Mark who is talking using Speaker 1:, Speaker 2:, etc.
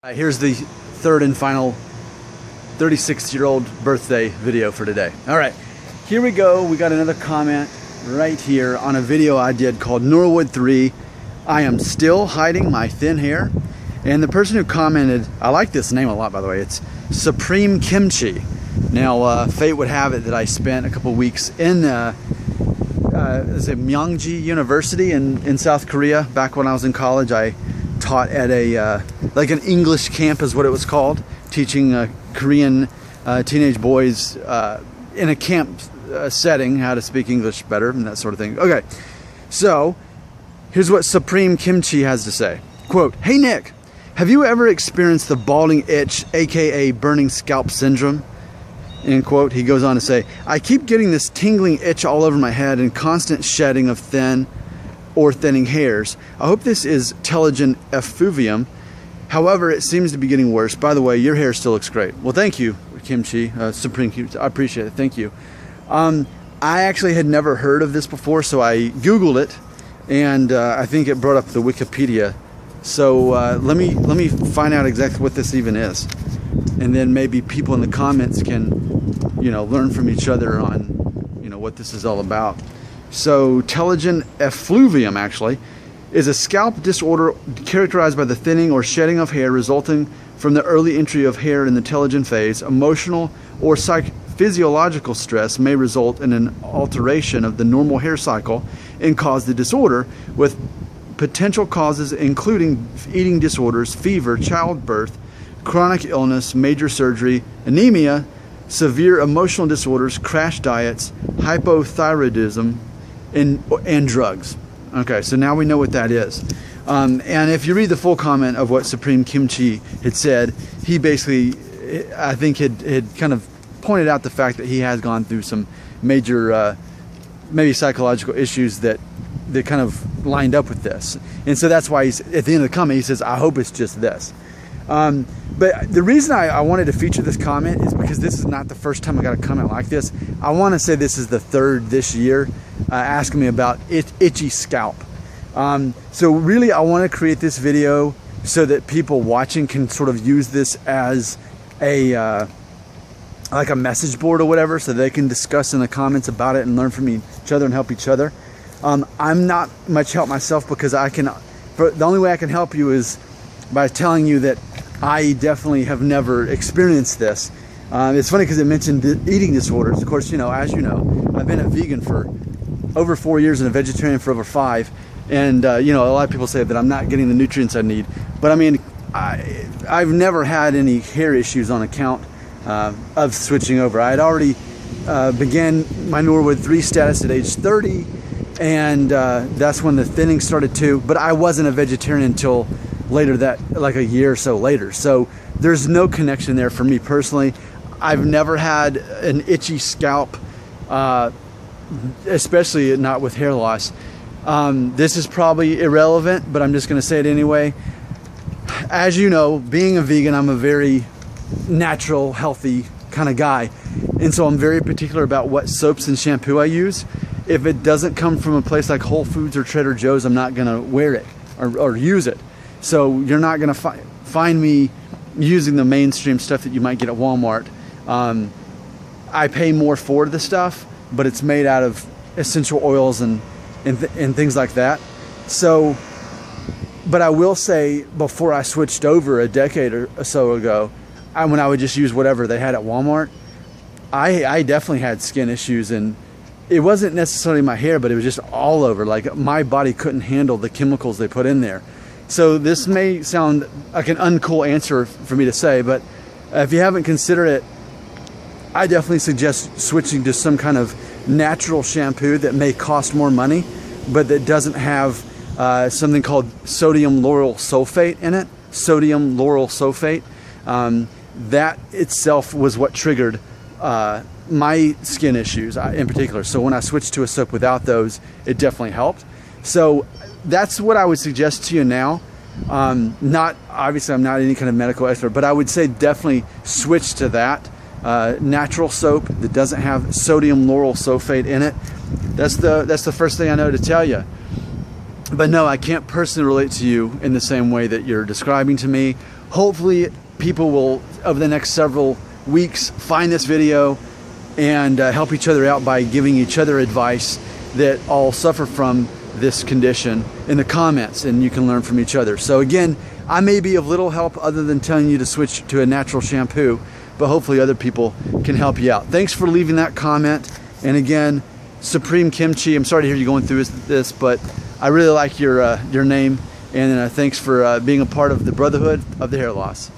Speaker 1: Here's the third and final 36-year-old birthday video for today. All right, here we go. We got another comment right here on a video I did called Norwood 3. I am still hiding my thin hair. And the person who commented, I like this name a lot, by the way. It's Supreme Kimchi. Now, fate would have it that I spent a couple weeks in Myeongji University in South Korea. Back when I was in college, I taught at a like an English camp is what it was called, teaching Korean teenage boys in a camp setting how to speak English better and that sort of thing. Okay, so here's what Supreme Kimchi has to say. Quote, "Hey Nick, have you ever experienced the balding itch, aka burning scalp syndrome?" End quote. He goes on to say, "I keep getting this tingling itch all over my head and constant shedding of thin or thinning hairs. I hope this is Telogen Effluvium. However, it seems to be getting worse. By the way, your hair still looks great." Well, thank you, Kimchi, Supreme Kimchi. I appreciate it. Thank you. I actually had never heard of this before, so I Googled it, and I think it brought up the Wikipedia. So let me find out exactly what this even is, and then maybe people in the comments can, learn from each other on, what this is all about. So Telogen Effluvium actually is a scalp disorder characterized by the thinning or shedding of hair resulting from the early entry of hair in the telogen phase. Emotional or physiological stress may result in an alteration of the normal hair cycle and cause the disorder, with potential causes including eating disorders, fever, childbirth, chronic illness, major surgery, anemia, severe emotional disorders, crash diets, hypothyroidism, and drugs. Okay, so now we know what that is. And if you read the full comment of what Supreme Kimchi had said, he basically, I think, had kind of pointed out the fact that he has gone through some major, maybe psychological issues that kind of lined up with this. And so that's why he's, at the end of the comment, he says, "I hope it's just this." But the reason I wanted to feature this comment is because this is not the first time I got a comment like this. I want to say this is the third this year asking me about itchy scalp. So really I want to create this video so that people watching can sort of use this as a like a message board or whatever, so they can discuss in the comments about it and learn from each other and help each other. I'm not much help myself because the only way I can help you is by telling you that I definitely have never experienced this. It's funny because it mentioned eating disorders. Of course, as you know, I've been a vegan for over 4 years and a vegetarian for over 5. And, a lot of people say that I'm not getting the nutrients I need. But I mean, I've never had any hair issues on account of switching over. I had already began my Norwood 3 status at age 30. And that's when the thinning started too. But I wasn't a vegetarian until later, like a year or so later. So there's no connection there for me personally. I've never had an itchy scalp, especially not with hair loss. This is probably irrelevant, but I'm just going to say it anyway. As you know, being a vegan, I'm a very natural, healthy kind of guy. And so I'm very particular about what soaps and shampoo I use. If it doesn't come from a place like Whole Foods or Trader Joe's, I'm not going to wear it or use it. So you're not going to find me using the mainstream stuff that you might get at Walmart. I pay more for the stuff, but it's made out of essential oils and things like that. So, but I will say, before I switched over a decade or so ago, when I would just use whatever they had at Walmart, I definitely had skin issues, and it wasn't necessarily my hair, but it was just all over. Like, my body couldn't handle the chemicals they put in there. So this may sound like an uncool answer for me to say, but if you haven't considered it, I definitely suggest switching to some kind of natural shampoo that may cost more money, but that doesn't have something called sodium lauryl sulfate in it. Sodium lauryl sulfate. That itself was what triggered my skin issues in particular. So when I switched to a soap without those, it definitely helped. So that's what I would suggest to you now. Obviously I'm not any kind of medical expert, but I would say definitely switch to that natural soap that doesn't have sodium lauryl sulfate in it. That's the first thing I know to tell you. But no, I can't personally relate to you in the same way that you're describing to me, hopefully people will, over the next several weeks, find this video and help each other out by giving each other advice that all suffer from this condition in the comments, and you can learn from each other. So again, I may be of little help other than telling you to switch to a natural shampoo, but hopefully other people can help you out. Thanks for leaving that comment. And again, Supreme Kimchi, I'm sorry to hear you going through this, but I really like your name, and thanks for being a part of the Brotherhood of the Hair Loss.